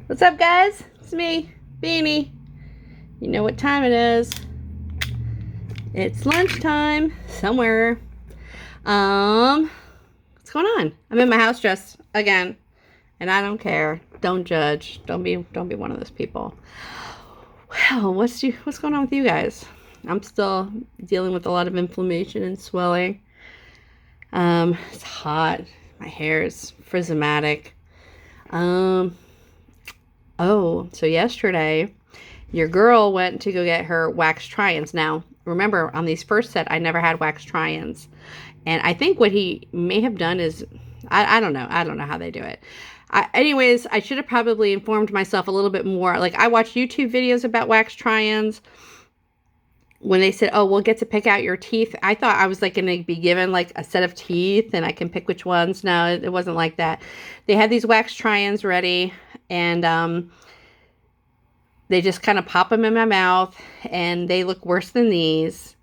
What's up, guys? It's me, Beanie. You know what time it is. It's lunchtime somewhere. What's going on? I'm in my house dress again, and I don't care. Don't judge. Don't be one of those people. Well, what's going on with you guys? I'm still dealing with a lot of inflammation and swelling. It's hot. My hair is frizzomatic. Oh, so yesterday, your girl went to go get her wax try-ins. Now, remember, on these first set, I never had wax try-ins. And I think what he may have done is, I don't know. I don't know how they do it. Anyways, I should have probably informed myself a little bit more. Like, I watched YouTube videos about wax try-ins. When they said, oh, we'll get to pick out your teeth, I thought I was like going to be given like a set of teeth and I can pick which ones. No, it wasn't like that. They had these wax try-ins ready, and they just kind of pop them in my mouth, and they look worse than these.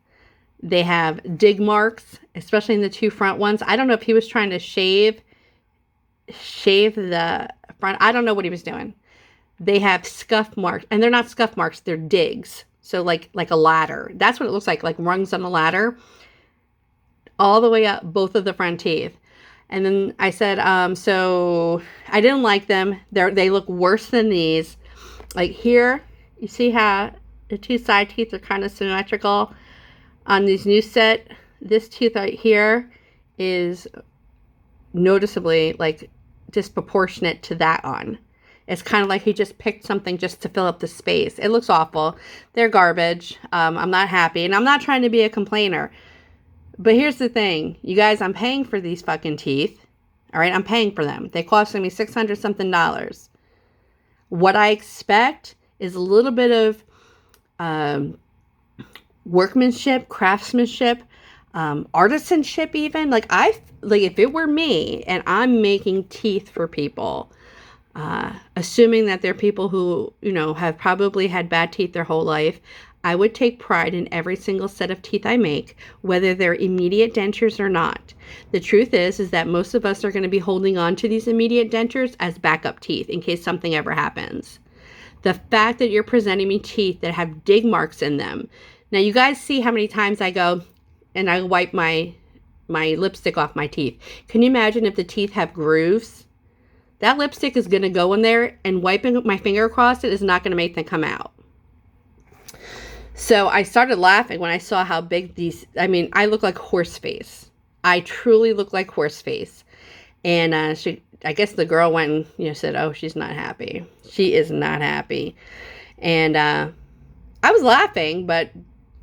They have dig marks, especially in the two front ones. I don't know if he was trying to shave the front. I don't know what he was doing. They have scuff marks, and they're not scuff marks, they're digs. So like a ladder. That's what it looks like rungs on a ladder. All the way up both of the front teeth. And then I said, so I didn't like them. They look worse than these. Like here, you see how the two side teeth are kind of symmetrical on these new set. This tooth right here is noticeably like disproportionate to that on. It's kind of like he just picked something just to fill up the space. It looks awful. They're garbage. I'm not happy. And I'm not trying to be a complainer. But here's the thing. You guys, I'm paying for these fucking teeth. All right? I'm paying for them. They costing me $600 something. What I expect is a little bit of workmanship, craftsmanship, artisanship even. Like if it were me and I'm making teeth for people, assuming that they're people who, have probably had bad teeth their whole life, I would take pride in every single set of teeth I make, whether they're immediate dentures or not. The truth is that most of us are going to be holding on to these immediate dentures as backup teeth in case something ever happens. The fact that you're presenting me teeth that have dig marks in them. Now, you guys see how many times I go and I wipe my lipstick off my teeth. Can you imagine if the teeth have grooves? That lipstick is going to go in there, and wiping my finger across it is not going to make them come out. So I started laughing when I saw how big these, I look like horse face. I truly look like horse face. And I guess the girl went and said, oh, she's not happy. She is not happy. And I was laughing, but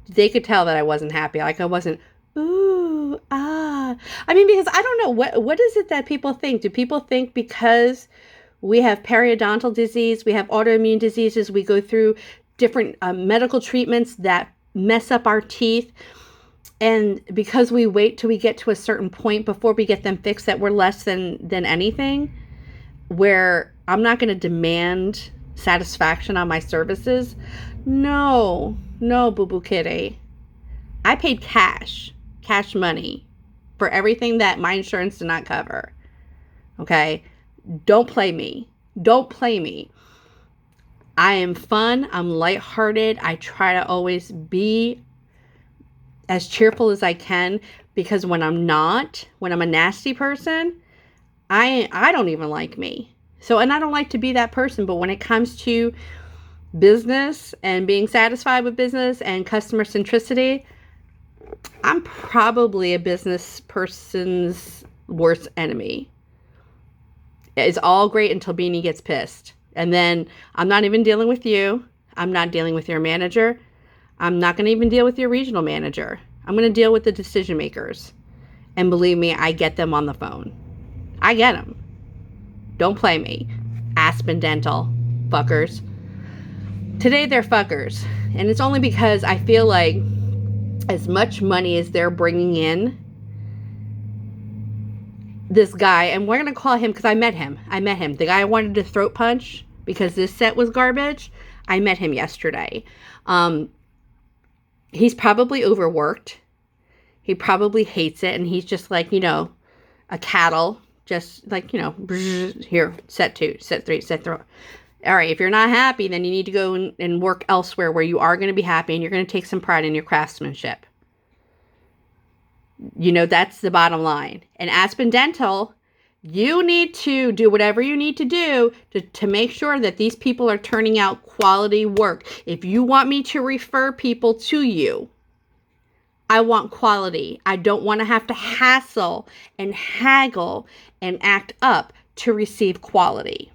they could tell that I wasn't happy. Like I wasn't, ooh, ah. Because I don't know, what is it that people think? Do people think because we have periodontal disease, we have autoimmune diseases, we go through different medical treatments that mess up our teeth, and because we wait till we get to a certain point before we get them fixed, that we're less than anything, where I'm not going to demand satisfaction on my services? No, boo-boo kitty. I paid cash money for everything that my insurance did not cover. Okay? Don't play me. I am fun. I'm lighthearted. I try to always be as cheerful as I can, because when I'm a nasty person, I don't even like me. So, and I don't like to be that person, but when it comes to business and being satisfied with business and customer centricity, I'm probably a business person's worst enemy. It's all great until Beanie gets pissed. And then I'm not even dealing with you. I'm not dealing with your manager. I'm not going to even deal with your regional manager. I'm going to deal with the decision makers. And believe me, I get them on the phone. I get them. Don't play me. Aspen Dental. Fuckers. Today they're fuckers. And it's only because I feel like as much money as they're bringing in, this guy, and we're going to call him, because I met him. The guy I wanted to throat punch because this set was garbage. I met him yesterday. He's probably overworked. He probably hates it. And he's just like, a cattle. Just like, here, set 2, set 3, set 4. All right, if you're not happy, then you need to go and work elsewhere where you are going to be happy and you're going to take some pride in your craftsmanship. You know, that's the bottom line. And Aspen Dental, you need to do whatever you need to do to make sure that these people are turning out quality work. If you want me to refer people to you, I want quality. I don't want to have to hassle and haggle and act up to receive quality.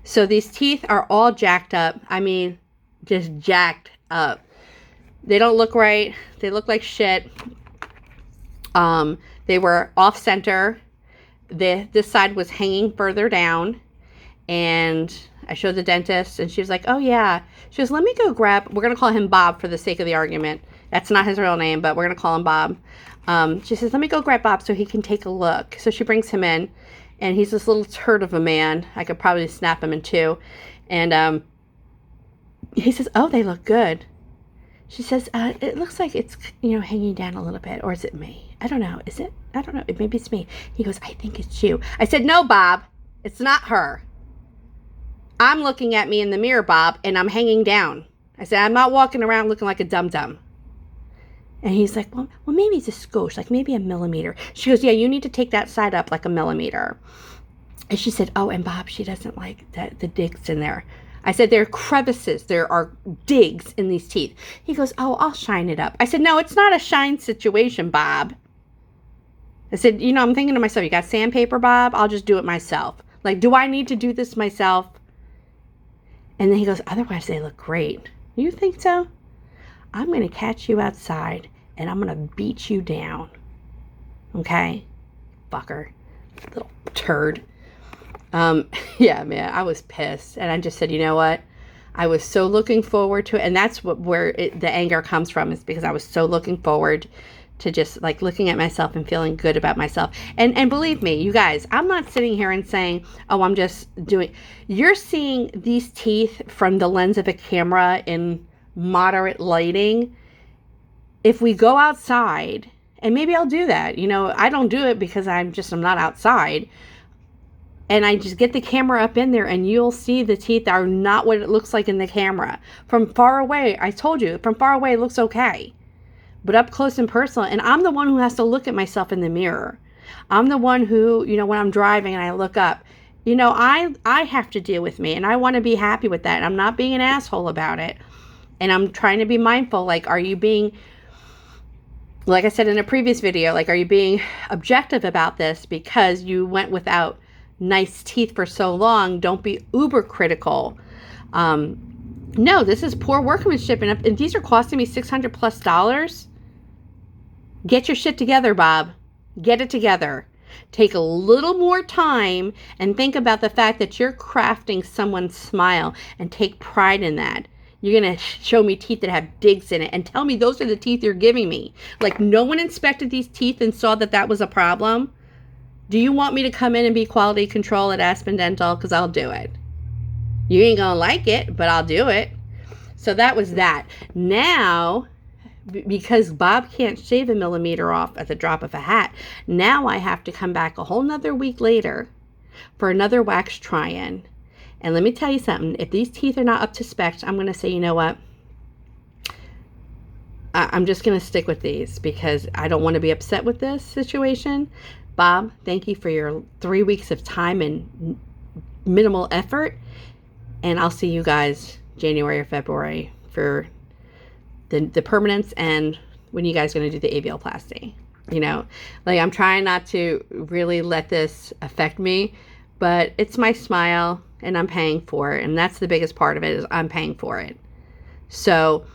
So these teeth are all jacked up. I mean, just jacked up. They don't look right. They look like shit. They were off center. This side was hanging further down. And I showed the dentist and she was like, oh yeah. She goes, let me go grab, we're going to call him Bob for the sake of the argument. That's not his real name, but we're going to call him Bob. She says, let me go grab Bob so he can take a look. So she brings him in. And he's this little turd of a man. I could probably snap him in two. And he says, oh, they look good. She says, it looks like it's, hanging down a little bit. Or is it me? I don't know. Is it? I don't know. Maybe it's me. He goes, I think it's you. I said, no, Bob. It's not her. I'm looking at me in the mirror, Bob, and I'm hanging down. I said, I'm not walking around looking like a dum-dum. And he's like, well, maybe it's a skosh, like maybe a millimeter. She goes, yeah, you need to take that side up like a millimeter. And she said, oh, and Bob, she doesn't like the digs in there. I said, there are crevices. There are digs in these teeth. He goes, oh, I'll shine it up. I said, no, it's not a shine situation, Bob. I said, I'm thinking to myself, you got sandpaper, Bob? I'll just do it myself. Like, do I need to do this myself? And then he goes, otherwise they look great. You think so? I'm going to catch you outside and I'm going to beat you down. Okay? Fucker. Little turd. Yeah, man, I was pissed. And I just said, you know what? I was so looking forward to it. And that's where the anger comes from, is because I was so looking forward to just like looking at myself and feeling good about myself. And believe me, you guys, I'm not sitting here and saying, oh, I'm just doing. You're seeing these teeth from the lens of a camera in moderate lighting. If we go outside, and maybe I'll do that, I don't do it because I'm not outside, and I just get the camera up in there and you'll see the teeth are not what it looks like in the camera. From far away, I told you, from far away it looks okay, but up close and personal, and I'm the one who has to look at myself in the mirror. I'm the one who, when I'm driving and I look up, I have to deal with me, and I want to be happy with that. I'm not being an asshole about it. And I'm trying to be mindful, like, are you being, like I said in a previous video, like, are you being objective about this because you went without nice teeth for so long? Don't be uber critical. No, this is poor workmanship, and these are costing me $600+ Get your shit together, Bob. Get it together. Take a little more time and think about the fact that you're crafting someone's smile, and take pride in that. You're going to show me teeth that have digs in it and tell me those are the teeth you're giving me. Like, no one inspected these teeth and saw that was a problem. Do you want me to come in and be quality control at Aspen Dental? Because I'll do it. You ain't going to like it, but I'll do it. So that was that. Now, because Bob can't shave a millimeter off at the drop of a hat, now I have to come back a whole nother week later for another wax try-in. And let me tell you something. If these teeth are not up to spec, I'm going to say, you know what? I'm just going to stick with these because I don't want to be upset with this situation. Bob, thank you for your 3 weeks of time and minimal effort. And I'll see you guys January or February for the permanence, and when you guys are going to do the avioplasty. Like, I'm trying not to really let this affect me, but it's my smile and I'm paying for it. And that's the biggest part of it, is I'm paying for it. So,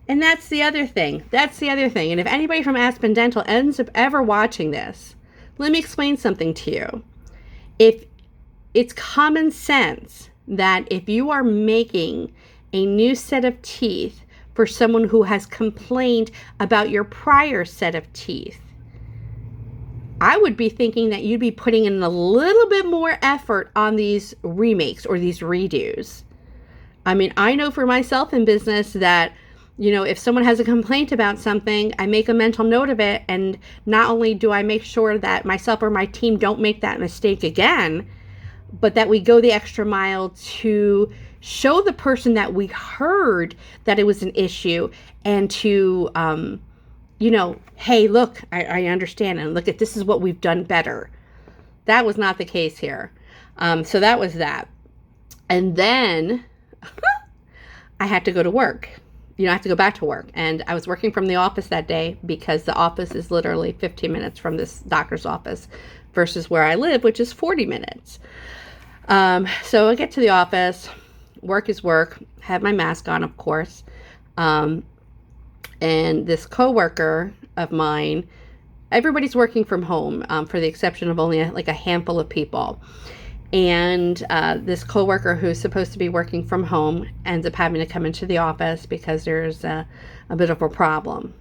and that's the other thing. And if anybody from Aspen Dental ends up ever watching this, let me explain something to you. If it's common sense that if you are making a new set of teeth for someone who has complained about your prior set of teeth, I would be thinking that you'd be putting in a little bit more effort on these remakes or these redos. I mean, I know for myself in business that, if someone has a complaint about something, I make a mental note of it. And not only do I make sure that myself or my team don't make that mistake again, but that we go the extra mile to show the person that we heard that it was an issue, and to, hey, look, I understand, and look at, this is what we've done better. That was not the case here. So that was that. And then I had to go to work. I have to go back to work. And I was working from the office that day because the office is literally 15 minutes from this doctor's office versus where I live, which is 40 minutes. So I get to the office, work is work, have my mask on, of course. And this coworker of mine, everybody's working from home, for the exception of only like a handful of people. And this coworker who's supposed to be working from home ends up having to come into the office because there's a bit of a problem.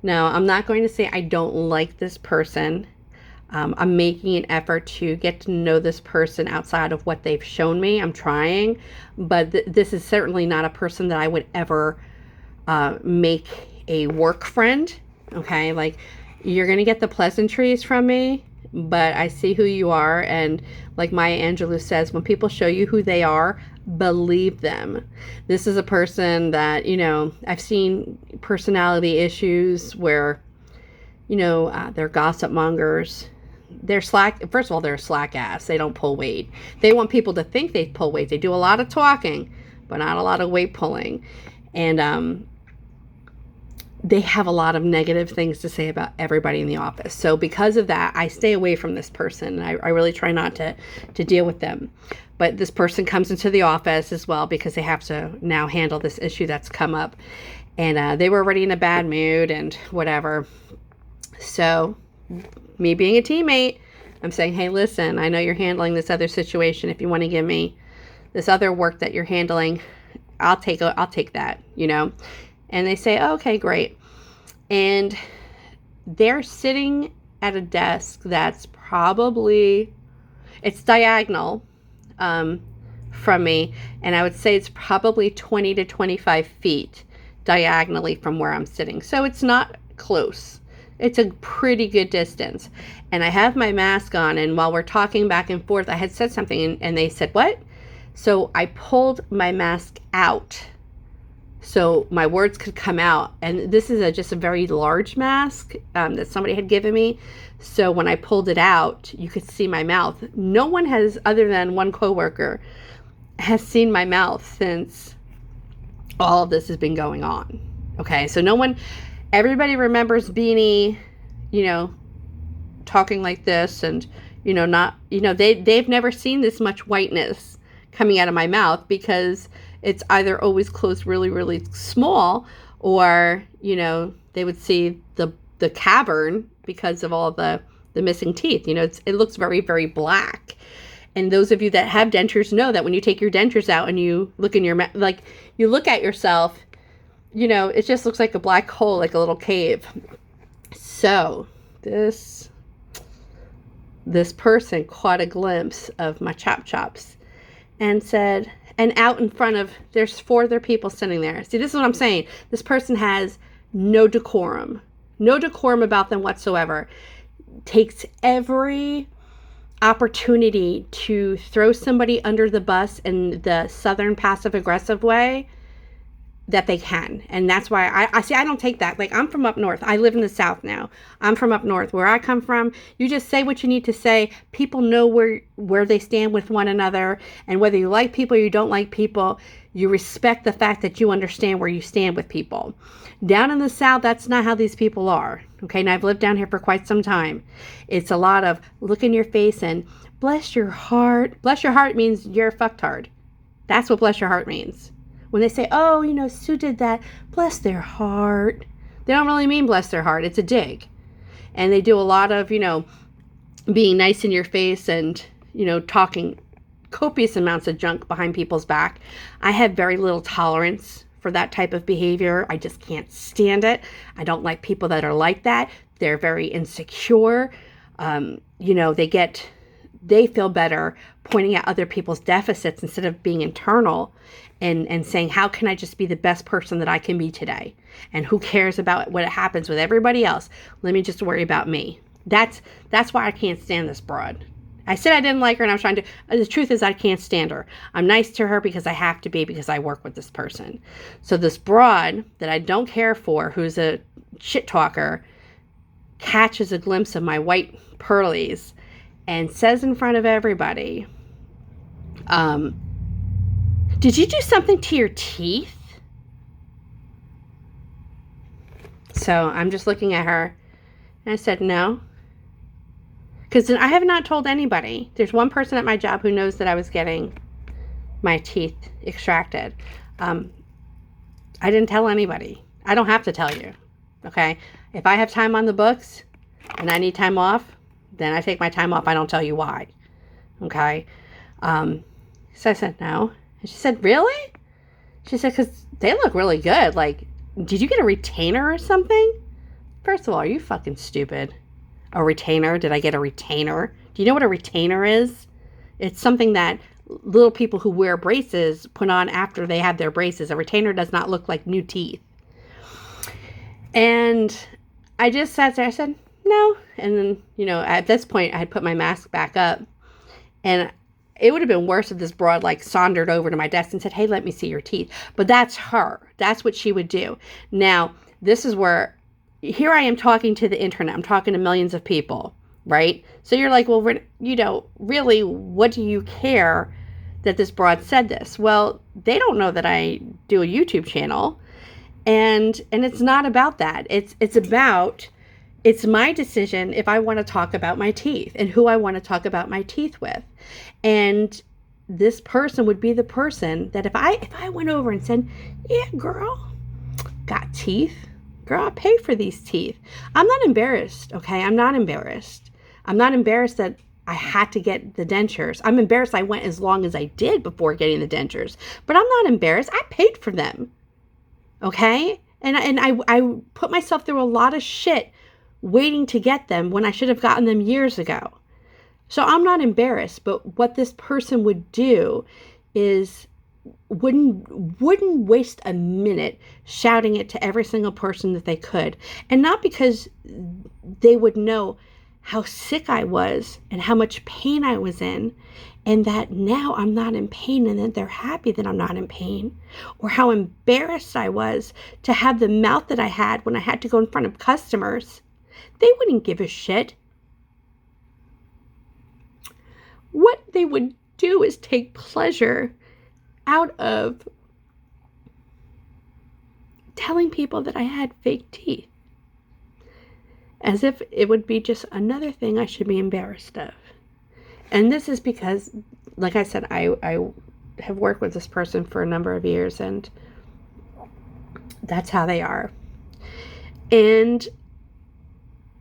Now, I'm not going to say I don't like this person. I'm making an effort to get to know this person outside of what they've shown me. I'm trying, but this is certainly not a person that I would ever make a work friend. Okay, like, you're going to get the pleasantries from me, but I see who you are. And like Maya Angelou says, when people show you who they are, believe them. This is a person that, I've seen personality issues where, they're gossip mongers. They're slack. First of all, they're a slack ass. They don't pull weight. They want people to think they pull weight. They do a lot of talking, but not a lot of weight pulling. And, they have a lot of negative things to say about everybody in the office. So because of that, I stay away from this person. I really try not to deal with them. But this person comes into the office as well because they have to now handle this issue that's come up. And they were already in a bad mood and whatever. So me being a teammate, I'm saying, hey, listen, I know you're handling this other situation. If you want to give me this other work that you're handling, I'll take that, And they say, oh, okay, great. And they're sitting at a desk that's probably, it's diagonal from me. And I would say it's probably 20 to 25 feet diagonally from where I'm sitting. So it's not close. It's a pretty good distance. And I have my mask on. And while we're talking back and forth, I had said something and they said, what? So I pulled my mask out so my words could come out. And this is just a very large mask that somebody had given me. So when I pulled it out, you could see my mouth. No one has, other than one coworker, has seen my mouth since all of this has been going on. Okay, so everybody remembers Beanie, talking like this, and they've never seen this much whiteness coming out of my mouth because it's either always closed really, really small, or, they would see the cavern because of all the missing teeth. It looks very, very black. And those of you that have dentures know that when you take your dentures out and you look in your mouth, like you look at yourself, it just looks like a black hole, like a little cave. So this person caught a glimpse of my chops and said, and out in front of, there's 4 other people sitting there. See, this is what I'm saying. This person has no decorum about them whatsoever. Takes every opportunity to throw somebody under the bus in the Southern passive aggressive way that they can. And that's why I see, I don't take that. Like, I'm from up north. I live in the South now. I'm from up north. Where I come from, you just say what you need to say. People know where they stand with one another. And whether you like people or you don't like people, you respect the fact that you understand where you stand with people. Down in the South, that's not how these people are. Okay, and I've lived down here for quite some time. It's a lot of look in your face and bless your heart. Bless your heart means you're fucked hard. That's what bless your heart means. When they say, oh, Sue did that, bless their heart, they don't really mean bless their heart. It's a dig. And they do a lot of, being nice in your face and, talking copious amounts of junk behind people's back. I have very little tolerance for that type of behavior. I just can't stand it. I don't like people that are like that. They're very insecure. They feel better pointing out other people's deficits instead of being internal and saying, how can I just be the best person that I can be today? And who cares about what happens with everybody else? Let me just worry about me. That's why I can't stand this broad. I said I didn't like her and I was trying to, the truth is I can't stand her. I'm nice to her because I have to be, because I work with this person. So this broad that I don't care for, who's a shit talker, catches a glimpse of my white pearlies and says in front of everybody, did you do something to your teeth? So I'm just looking at her and I said, no. Because I have not told anybody. There's one person at my job who knows that I was getting my teeth extracted. I didn't tell anybody. I don't have to tell you. Okay? If I have time on the books and I need time off, then I take my time off. I don't tell you why. Okay? So I said, no. And she said, really? She said, because they look really good. Like, did you get a retainer or something? First of all, are you fucking stupid? A retainer? Did I get a retainer? Do you know what a retainer is? It's something that little people who wear braces put on after they have their braces. A retainer does not look like new teeth. And I just sat there. I said, no. And then, you know, at this point, I had put my mask back up. And it would have been worse if this broad like sauntered over to my desk and said, hey, let me see your teeth. But that's her. That's what she would do. Now, this is where, here I am talking to the internet. I'm talking to millions of people, right? So you're like, well, you know, really, what do you care that this broad said this? Well, they don't know that I do a YouTube channel. And it's not about that. It's about, it's my decision if I want to talk about my teeth and who I want to talk about my teeth with. And this person would be the person that if I went over and said, yeah, girl, got teeth. Girl, I pay for these teeth. I'm not embarrassed, okay? I'm not embarrassed. I'm not embarrassed that I had to get the dentures. I'm embarrassed I went as long as I did before getting the dentures. But I'm not embarrassed. I paid for them, okay? And I put myself through a lot of shit waiting to get them when I should have gotten them years ago. So I'm not embarrassed, but what this person would do is wouldn't waste a minute shouting it to every single person that they could. And not because they would know how sick I was and how much pain I was in, and that now I'm not in pain and that they're happy that I'm not in pain, or how embarrassed I was to have the mouth that I had when I had to go in front of customers. They wouldn't give a shit. What they would do is take pleasure out of telling people that I had fake teeth, as if it would be just another thing I should be embarrassed of. And this is because, like I said, I have worked with this person for a number of years, and that's how they are. And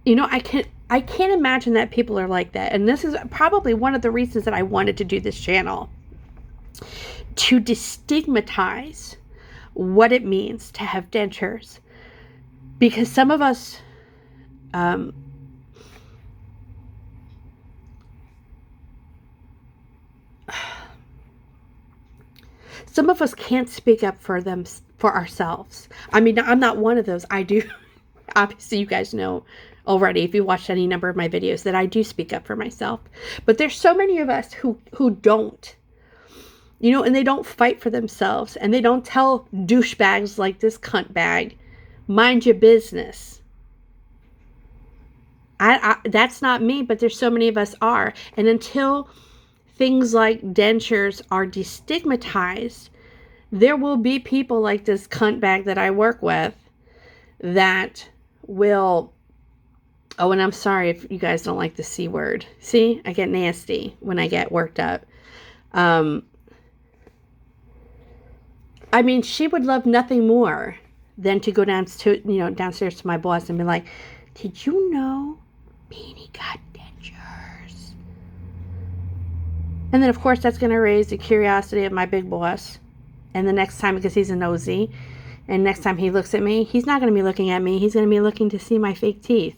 you know, I can't imagine that people are like that. And this is probably one of the reasons that I wanted to do this channel, to destigmatize what it means to have dentures. Because some of us, some of us can't speak up for ourselves. I mean, I'm not one of those. I do. Obviously, you guys know already, if you watched any number of my videos, that I do speak up for myself. But there's so many of us who don't. You know, and they don't fight for themselves. And they don't tell douchebags like this cunt bag, mind your business. That's not me, but there's so many of us are. And until things like dentures are destigmatized, there will be people like this cunt bag that I work with that will... Oh, and I'm sorry if you guys don't like the C word. See, I get nasty when I get worked up. I mean, she would love nothing more than to go downstairs to my boss and be like, did you know Beanie got dentures? And then, of course, that's going to raise the curiosity of my big boss. And the next time, because he's a nosy, and next time he looks at me, he's not going to be looking at me. He's going to be looking to see my fake teeth.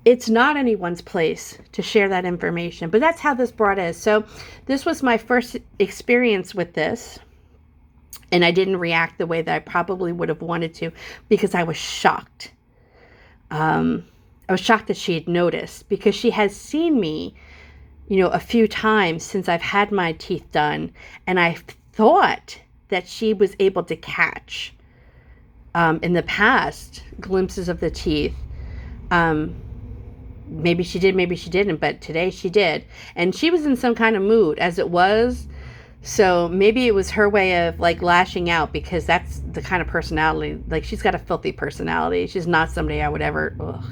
It's not anyone's place to share that information, but that's how this broad is. So this was my first experience with this, and I didn't react the way that I probably would have wanted to, because I was shocked. I was shocked that she had noticed, because she has seen me a few times since I've had my teeth done, and I thought that she was able to catch in the past glimpses of the teeth. Maybe she did, maybe she didn't, but today she did. And she was in some kind of mood as it was. So maybe it was her way of like lashing out, because that's the kind of personality, like she's got a filthy personality. She's not somebody I would ever, ugh.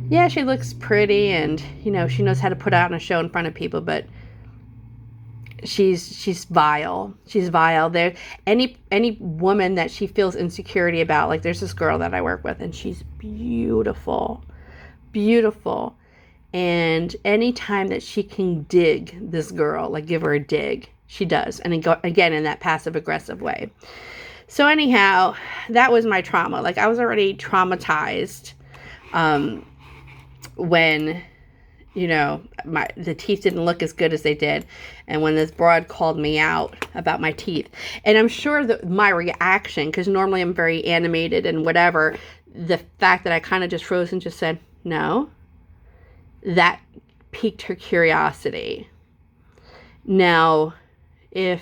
Yeah, she looks pretty and, she knows how to put on a show in front of people, but she's vile. She's vile. There, any woman that she feels insecurity about, like there's this girl that I work with and she's beautiful, beautiful. And anytime that she can dig this girl, like give her a dig, she does. And again, in that passive aggressive way. So anyhow, that was my trauma. Like I was already traumatized when, the teeth didn't look as good as they did. And when this broad called me out about my teeth. And I'm sure that my reaction, because normally I'm very animated and whatever, the fact that I kind of just froze and just said, no, that piqued her curiosity. Now, if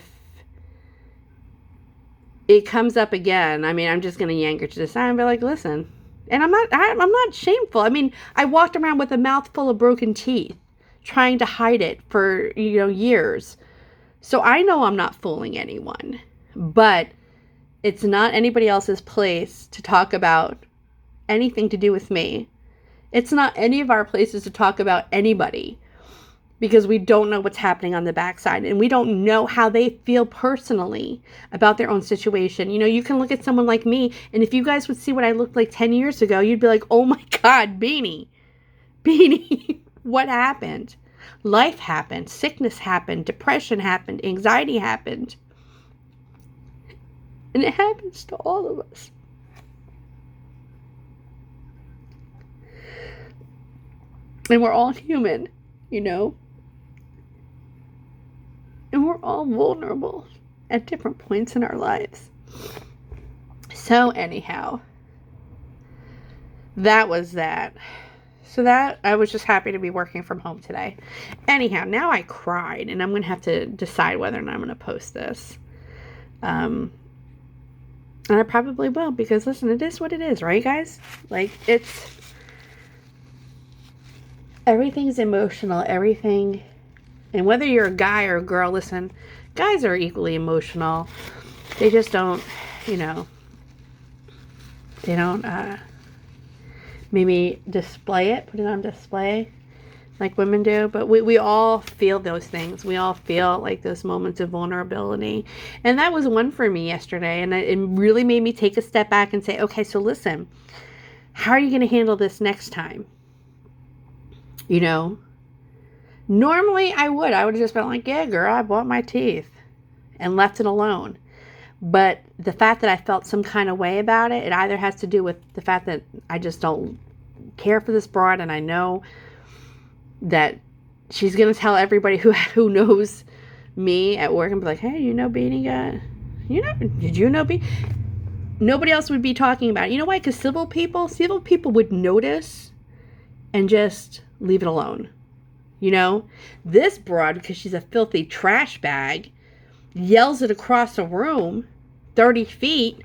it comes up again, I'm just going to yank her to the side and be like, listen. And I'm not shameful. I walked around with a mouth full of broken teeth, trying to hide it for, years. So I know I'm not fooling anyone, but it's not anybody else's place to talk about anything to do with me. It's not any of our places to talk about anybody, because we don't know what's happening on the backside, and we don't know how they feel personally about their own situation. You can look at someone like me, and if you guys would see what I looked like 10 years ago, you'd be like, oh my God, Beanie, what happened? Life happened, sickness happened, depression happened, anxiety happened. And it happens to all of us. And we're all human, And we're all vulnerable at different points in our lives. So anyhow, that was that. So that, I was just happy to be working from home today. Anyhow, now I cried, and I'm going to have to decide whether or not I'm going to post this. And I probably will, because listen, it is what it is, right, guys? Like, everything's emotional, everything. And whether you're a guy or a girl, listen, guys are equally emotional. They just don't, they don't maybe display it, put it on display like women do. But we all feel those things. We all feel like those moments of vulnerability. And that was one for me yesterday. And it really made me take a step back and say, okay, so listen, how are you going to handle this next time? Normally I would have just been like, yeah, girl, I bought my teeth and left it alone. But the fact that I felt some kind of way about it, it either has to do with the fact that I just don't care for this broad, and I know that she's going to tell everybody who knows me at work and be like, hey, Beanie got, did you know Beanie? Nobody else would be talking about it. You know why? Because civil people would notice and just leave it alone. This broad, because she's a filthy trash bag, yells it across a room 30 feet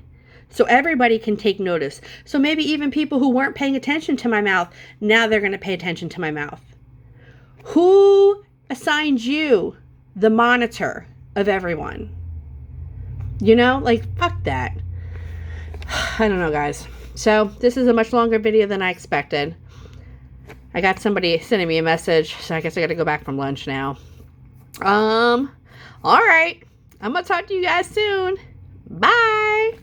so everybody can take notice. So maybe even people who weren't paying attention to my mouth, now they're going to pay attention to my mouth. Who assigned you the monitor of everyone? Fuck that. I don't know, guys. So this is a much longer video than I expected. I got somebody sending me a message, so I guess I got to go back from lunch now. All right. I'm going to talk to you guys soon. Bye.